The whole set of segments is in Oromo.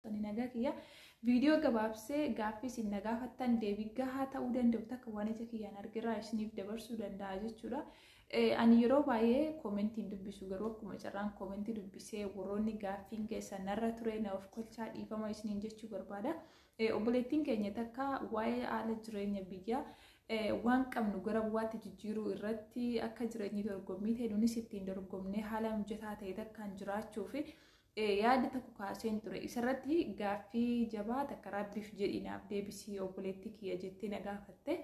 Tani nagaa kiyya viidiyoo gabaabsee gaaffii isin nagaafattan deebii gahaa ta'uu danda'u takka waan ija kiyyaan argirraa isiniif dabarsuu danda'a jechuudha. Ani yeroo baay'ee koomentiin dubbisu garuu akkuma carraan koomentii dubbisee warroonni gaaffiin keessan narra ture na of kolchaa dhiifama isiniin jechuu barbaada. Obboleettiin keenya takka waa'ee haala jireenya biyyaa waan qabnu gara bu'aatti jijjiiruu irratti akka jireenyi dorgommii ta'e nunis ittiin dorgomnee haala mijataa ta'e takkaan jiraachuuf yaada tokko kaaseen ture. Isarratti gaaffii jabaa takka rabbiif jedhinaaf deebisii obboleettii kiyya jettee na gaafatte.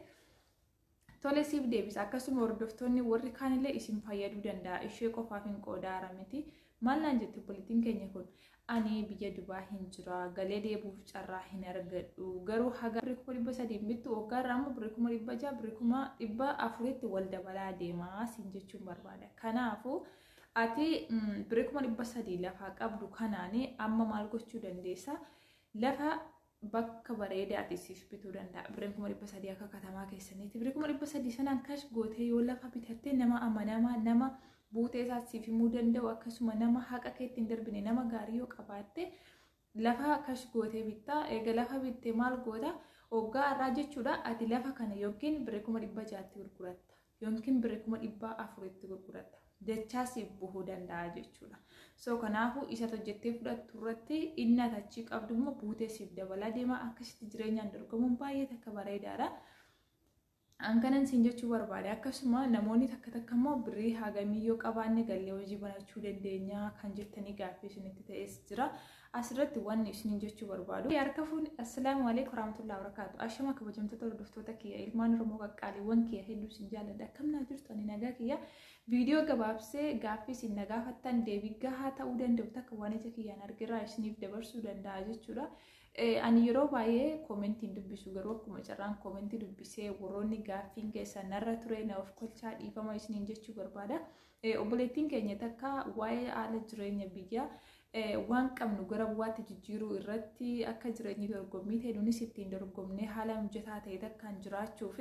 Tole siif deebisa. Akkasuma hordoftoonni warri kaanillee isin fayyaduu danda'a. Ishee qofaaf hin qoodaara miti. Maal naan jette obboleettiin keenya kun? Ani biyya Dubaa hin jira. Galee deebuuf carraa hin argadhu. Garuu haga 300,000 bittu waggaarraa immoo 600,000 400,000 wal dabalaa deemaa siin jechuun barbaada. Kanaafuu ati 300,000 lafa qabdu kanaani amma maal gochuu dandeessa? Lafa bakka bareedaa ati siif bituu danda'a. 300,000 akka katamaa keessanitti 300,000 sanaan kash gootee yoo lafa bitattee nama amanamaa nama buutee isaa siif himuu danda'u akkasuma nama haqa keetti hin darbine nama gaarii yoo qabaatte lafa kash gootee bittaa. Eega lafa bittee maal goota? Waggaa irraa jechuudha ati lafa kana yookiin 600,000 gurguratta yookiin 400,000 gurguratta. Dachaa siif buhuu danda'a jechuudha. So kanaafuu isa hojjettee fudhattu irratti inni achi qabdu immoo buutee siif dabalaa deema. Akkasitti jireenyaan dorgomuun baay'ee takka bareedaadha. Ankanan siin jechuu barbaade. Akkasuma namoonni takka immoo birrii hagamii yoo qabaanne gallee hojii banachuu dandeenya kan jettanii gaaffii isinitti ta'es jira. Asirratti wanni isiniin jechuu barbaadu. Harka fuuni assalaamu alaykum warahmatullahi wabarakatuh. Ashama kabajamtoota hordoftoota kiyya ilmaan Oromoo qaqqaaliiwwan kiyya hedduu isin jaalladha. Akkam naa jirtu ani nagaa kiyya. Viidiyoo gabaabsee gaaffii isin nagaafattan deebii gahaa ta'uu danda'u takka waan ija kiyyaan argirraa isiniif dabarsuu danda'a jechuudha. Ani yeroo baay'ee koomentiin dubbisu garuu akkuma carraan koomentii dubbisee warroonni gaaffiin keessan narra ture na of kolchaa dhiifama isiniin jechuu barbaada. Obboleettiin keenya takka waa'ee haala jireenya biyyaa waan qabnu gara bu'aatti jijjiiruu irratti akka jireenyi dorgommii ta'e nunis ittiin dorgomnee haala mijataa ta'e takkaan jiraachuuf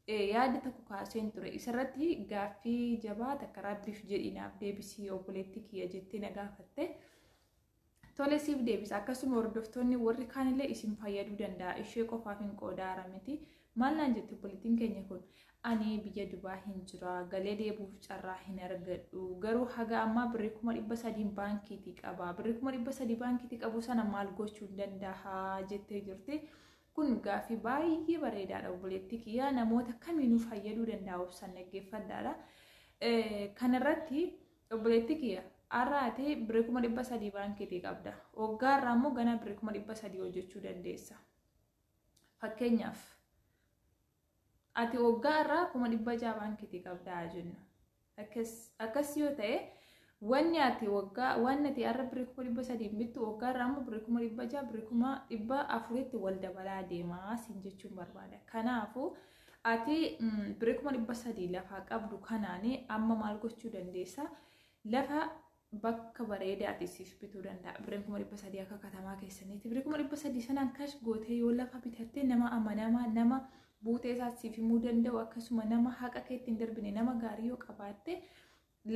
yaada tokko kaaseen ture. Isarratti gaaffii jabaa takka rabbiif jedhinaaf deebisii obboleettii kiyya jettee na gaafatte. Tole siif deebisa. Akkasuma hordoftoonni warri kaanillee isin fayyaduu danda'a. Ishee qofaaf hin qoodaara miti. Maal naan jette obboleettiin keenya kun? Ani biyya Dubaa hin jira. Galee deebuuf carraa hin argadhu. Garuu haga ammaa 300,000 baankiitii qaba. 300,000 baankiitii qabu sana maal gochuu danda'a jettee jirti. Kun gaaffii baay'ee bareedaadha obboleettii kiyya. Namoota kamiinuu fayyaduu danda'a obsaan dhaggeeffadhaadha. Kanarratti obboleettii kiyya har'aati 300,000 baankiitii qabda. Waggaarraa immoo gana 300,000 hojjechuu dandeessa. Fakkeenyaaf ati waggaarraa 1,600 baankiitii qabdaa jennu. Akkas yoo ta'e wanni ati har'a 300,000 bittu waggaarraa immoo 1,600 400,000 wal dabalaa deemaa siin jechuun barbaada. Kanaafuu ati 300,000 lafa qabdu kanaani amma maal gochuu dandeessa? Lafa bakka bareedaa ati siif bituu danda'a. 300,000 akka katamaa keessanitti 300,000 sanaan kash gootee yoo lafa bitattee nama amanamaa nama buutee isaa siif himuu danda'u akkasuma nama haqa keetti hin darbine nama gaarii yoo qabaatte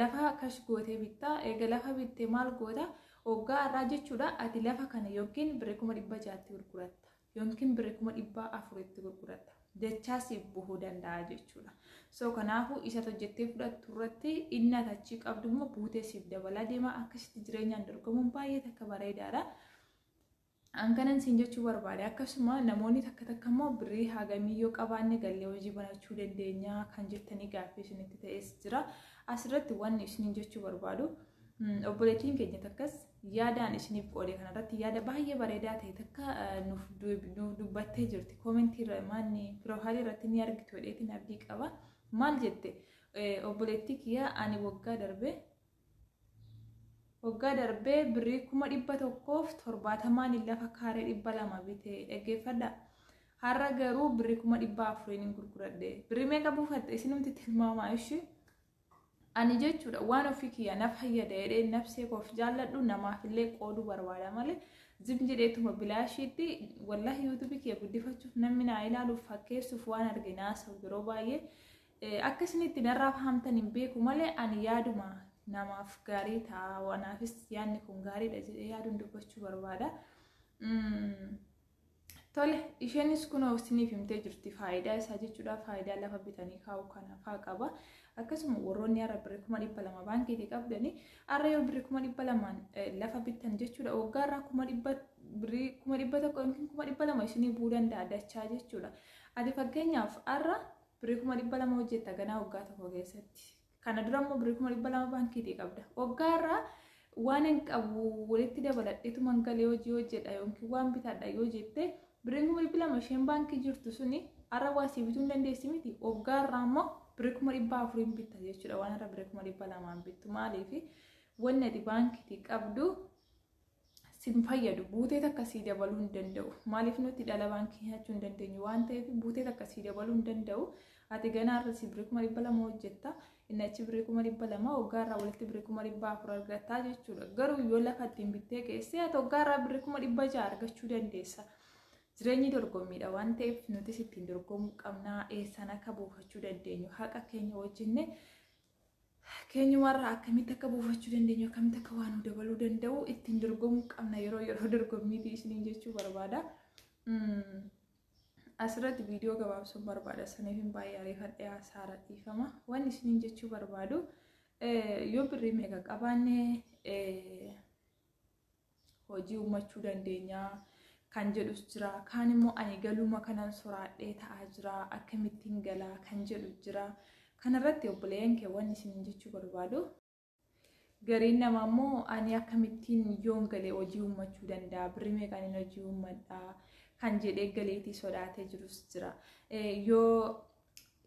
lafa kash gootee bittaa. Eega lafa bittee maal goota? Waggaa irraa jechuudha ati lafa kana yookiin 600,000 gurguratta yookiin 400,000 gurguratta. Dachaa siif buhuu danda'a jechuudha. So kanaafuu isa hojjettee fudhattu irratti inni achi qabdu immoo buutee siif dabalaa deema. Akkasitti jireenyaan dorgomuun baay'ee takka bareedaadha. Ankanan siin jechuu barbaade. Akkasuma namoonni takka immoo birrii hagamii yoo qabaanne gallee hojii banachuu dandeenya kan jettanii gaaffii isinitti ta'es jira. Asirratti wanni isiniin jechuu barbaadu. Obboleettiin keenya takkas yaadaan isiniif qoode kanarratti yaada baay'ee bareedaa ta'e takka nuuf dubbattee jirti. Koomentii irra maanni piroofaayilii irratti ni argitu jedheetiin abdii qaba. Maal jette? Obboleettii kiyya ani waggaa darbee birrii 1,170 lafa kaaree 200 bitee dhaggeeffadha. Har'a garuu birrii 400,000 gurguradhe. Birrii meeqa buufatte isinumti tilmaamaa ishee? Ani jechuudha waan ofii kiyya na fayyada jedhee nafsee koof jaalladhu namaafillee qooduu barbaada malee zim jedheetuma bilaashiitti wallahi yuutuubii kiyya guddifachuuf namni naa ilaaluuf fakkeessuuf waan arginaasa yeroo baay'ee akkasinitti narraa fahamtan hin beeku malee ani yaaduma namaaf gaarii ta'a wanaafis yaadni kun gaariidha jedhee yaaduun dubbachuu barbaada. Tole, isheenis kunoo isiniif himtee jirti faayidaa isaa jechuudha. Faayidaa lafa bitanii kaa'uu kana fa'aa qaba. Akkasuma warroonni har'a birrii 200 baankiitii qabdanii har'a yoo birrii 200 lafa bitan jechuudha. Waggaarraa 100 birrii 100 yookiin 200 isinii bu'uu danda'a dachaa jechuudha. Ati fakkeenyaaf har'a birrii 200 hojjetta ganaa waggaa tokko keessatti. Kana dura immoo birrii 200 baankiitii qabda. Waggaarraa waan hin qabu walitti dabaladheetu mangalee hojii hojjedha yookiin waan bitadha yoo jette birrii 200 isheen baankii jirtu suni har'a waa si bituu hin dandeessi miti. Waggaarraa immoo birrii 400 bitta jechuudha. Waan har'a birrii 200 bittu maaliif wanni ati baankiitii qabdu sin fayyadu buutee akkasii dabaluu hin danda'u. Maaliif nuti dhala baankii nyaachuu hin dandeenyu waan ta'eef buutee akkasii dabaluu hin danda'u. Ati ganaa har'a si birrii 200 hojjetta. Inni achi birrii 200 waggaarraa walitti birrii 400 argataa jechuudha. Garuu yoo lafa ittiin bittee keessee ati waggaarraa birrii 600 argachuu dandeessa. Jireenyi dorgommiidha waan ta'eef nutis ittiin dorgomuu qabnaa. Eessaan akka buufachuu dandeenyu haqa keenya wajjinne keenyumarraa akkamitti akka buufachuu dandeenyu akkamitti akka waan dabaluu danda'u ittiin dorgomuu qabna yeroo dorgommiitii isiniin jechuu barbaada. Asirratti viidiyoo gabaabsuun barbaada saniif hin baay'ee ariifadhee hasaara dhiifama. Waan isiniin jechuu barbaadu yoo birrii meeqa qabaanne hojii uumachuu dandeenya kan jedhus jira. Kaan immoo ani galuma kanan soraadhee ta'aa jira akkamittiin galaa kan jedhu jira. Kanarratti obboleeyyan kee waan isiniin jechuu barbaadu. Gariin namaa immoo ani akkamittiin yoon galee hojii uumachuu danda'a birrii meeqaan hojii uummadhaa kan jedhee galeetii sodaatee jirus jira. Yoo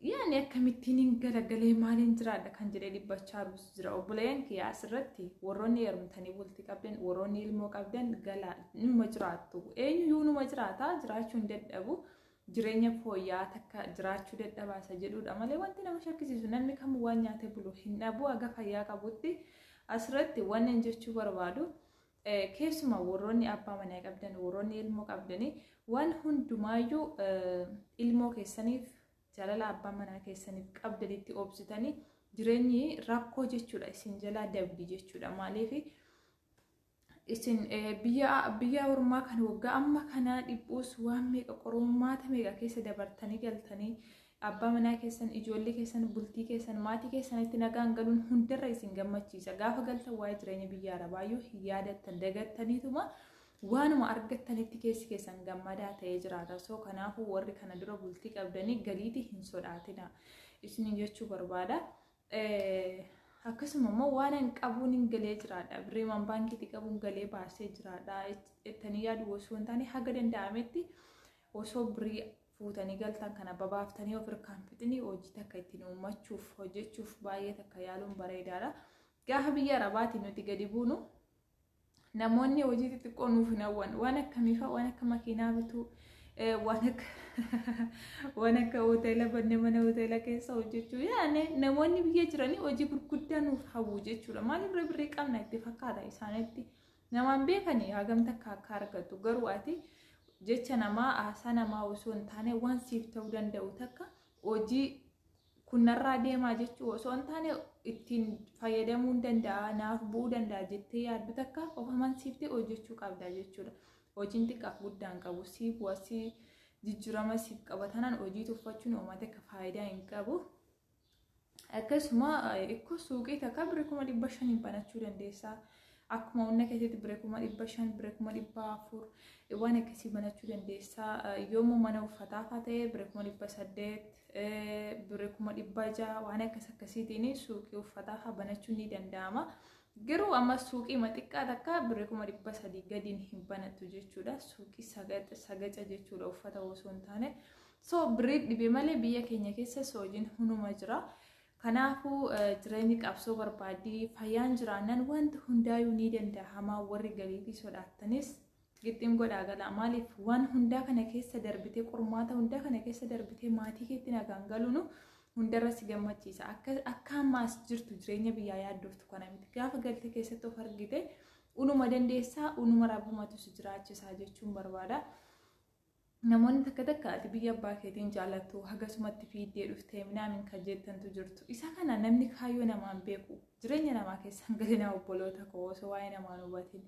yaani akkamittiin hin galagalee maaliin jiraadha kan jedhee dhibbachaa jira. Obboleeyyan kee asirratti warroonni heerumtanii bultii qabdan warroonni ilmoo qabdan galaa numa jiraattu. Eenyuyyuu numa jiraata jiraachuu hin dadhabu. Jireenya fooyya'aa takka jiraachuu dadhabaasa jedhudha malee wanti nama shakkisiisu namni kamuu waan nyaatee bulu hin dhabu haga fayyaa qabutti. Asirratti waan hin jechuu barbaadu keessumaa warroonni abbaa manaa qabdan warroonni ilmoo qabdanii waan hundumaayyuu ilmoo keessaniif jaalala abbaa manaa keessaniif qabdanitti obsitanii jireenyi rakkoo jechuudha isin jalaa dabdi jechuudha. Maaliif isin biyya ormaa kan waggaa amma kana dhiphuus waan meeqa qormaata meeqa keessa dabartanii galtanii abbaa manaa keessan ijoollee keessan bultii keessan maatii keessanitti nagaan galuun hundarra isin gammachiisa. Gaafa galtan waa'ee jireenya biyya arabaayyuu hin yaadattan dagattaniituma waanuma argattanitti keessi keessan gammadaa ta'ee jiraata. So kanaafuu warri kana dura bultii qabdanii galiitii hin sodaatina isiniin jechuu barbaada. Akkasuma immoo waan hin qabuun hin galee jiraadha. Birriimaan baankiitii qabuun galee baasee jiraadha. Ittanii yaadu osoo hin taane haga danda'ametti osoo birrii fuutanii galtan kana babaaftanii of hirkaan fixanii hojii takka ittiin uummachuuf hojjechuuf baay'ee takka yaaluun bareedaadha. Gaafa biyya arabaatiin nuti gadi buunu namoonni hojii xixiqqoo nuuf hin hawwan waan akkamiifaa waan akka makiinaa bituu waan akka hoteela banne mana hoteela keessa hojjechuu yaane namoonni biyya jiranii hojii gurguddaa nuuf hawwu jechuudha. Maaliif birrii qabna itti fakkaata isaanitti namaan beekanii hagamta akka argatu garuu ati jecha namaa aasaa namaa osoo hin taane waan siif ta'uu danda'u takka hojii kunnarraa deemaa jechuu osoo hin taane ittiin fayyadamuu danda'a naaf bu'uu danda'a jettee yaaddu takka of amansiiftee hojjechuu qabda jechuudha. Hojiin xiqqaaf guddaan qabu siif bu'aa jijjiirama siif qabatanaan hojii tuffachuun uummata akka faayidaa hin qabu. Akkasuma ikkoo suuqii takka birrii 500 banachuu dandeessa. Akkuma humna keessatti birrii 500 birrii 400 waan akkasii banachuu dandeessa. Yoommoo mana uffataa ta'ee birrii 800 birrii 600 waan akkasiitiin suuqii uffataa banachuun ni danda'ama. Garuu amma suuqii xiqqaa takka birrii 300 gadiin hin banattu jechuudha. Suuqii sagaca jechuudha uffata osoo hin taane. So birrii dhibee malee biyya keenya keessa hojiin hunuma jira. Kanaafuu jireenyi qabsoo barbaadii fayyaan jiraannan wanti hundaayyuu ni danda'ama. Warri galiitii sodaattanis gixxiin godhaa gala. Maaliif waan hundaa kana keessa darbitee qormaata hundaa kana keessa darbitee maatii keetti nagaan galuun hundarra si gammachiisa. Akka ammaas jirtu jireenya biyyaa yaaddoftu kana miti. Gaafa galtee keessatti of argite unuma dandeessaa unuma rabbumatu si jiraachisaa jechuun barbaada. Namoonni takka ati biyya abbaa keetiin jaallattu hagasumatti fiiddee dhuftee minaamin kan jettantu jirtu. Isa kana namni kaayyoo namaan beeku jireenya namaa keessan galee nama obboloota koo osoo waa'ee namaan hubatin.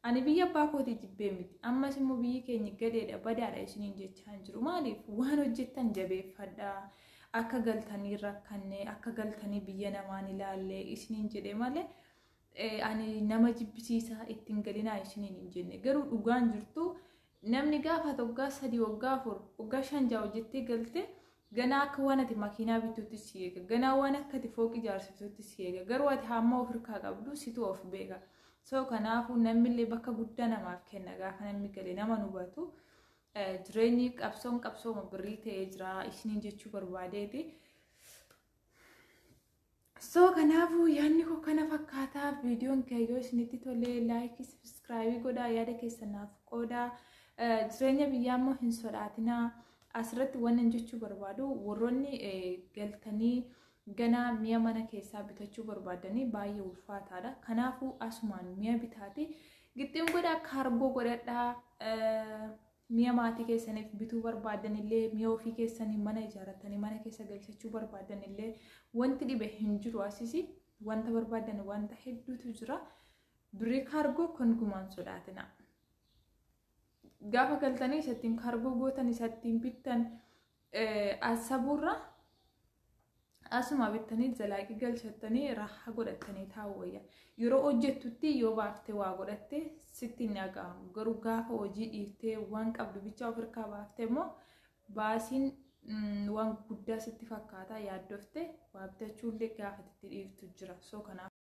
ani biyya abbaa kootii jibbee miti ammas immoo biyyi keenya gadeedha badaadha isiniin jechaa jiru maaliif waan hojjettan jabeeffadhaa akka galtanii rakkannee akka galtanii biyya namaan ilaallee isiniin jedhe malee ani nama jibbisiisaa ittiin galinaa isiniin hin jenne garuu dhugaan jirtu namni gaafa waggaa 3 waggaa 4 waggaa 5 hojjettee galte ganaa akka waan ati makiinaa bituutti si eega ganaa waan akka ati fooqii ijaarsiftuutti si eega garuu ati hamma ofirkaa qabdu situ of beeka so kanaafuu namni bakka guddaa namaaf kenna gaafa namni galee nama hubatu jireenyi qabsooma birrii ta'ee jira isiniin jechuu barbaadeeti so kanaafuu yaadni koo kana fakkaataa viidiyoon kaayyoo isinitti tolee laayikii sabskraayibii godhaa yaada keessanaaf qoodaa jireenya biyyaa immoo hin sodaatinaa asirratti waan jechuu barbaadu warroonni galtanii ganaa mi'a mana keessaa bitachuu barbaadanii baay'ee ulfaataadha kanaafuu asumaan mi'a bitaati gixxiin godhaa kaargoo godhadhaa mi'a maatii keessaniif bituu barbaadanillee mi'a ofii keessanii mana ijaarratanii mana keessa galchachuu barbaadanillee wanti dhibe hin jiru asisi wanta barbaadan wanta hedduutu jira birrii kaargoo kan gumaan sodaatina gaafa galtanii isattiin kaargoo gootan isattiin bittan asaburra asuma bittanii zalaaqii galchattanii raaha godhattanii taa'uwayya yeroo hojjettutti yoo baaftee waa godhatte sitti hin dhaga'amu garuu gaafa hojii dhiiftee waan qabdu bicha ofirkaa baaftee immoo baasiin waan guddaa sitti fakkaata yaaddofte waa bitachuullee gaafa itti dhiiftu jira so kanaaf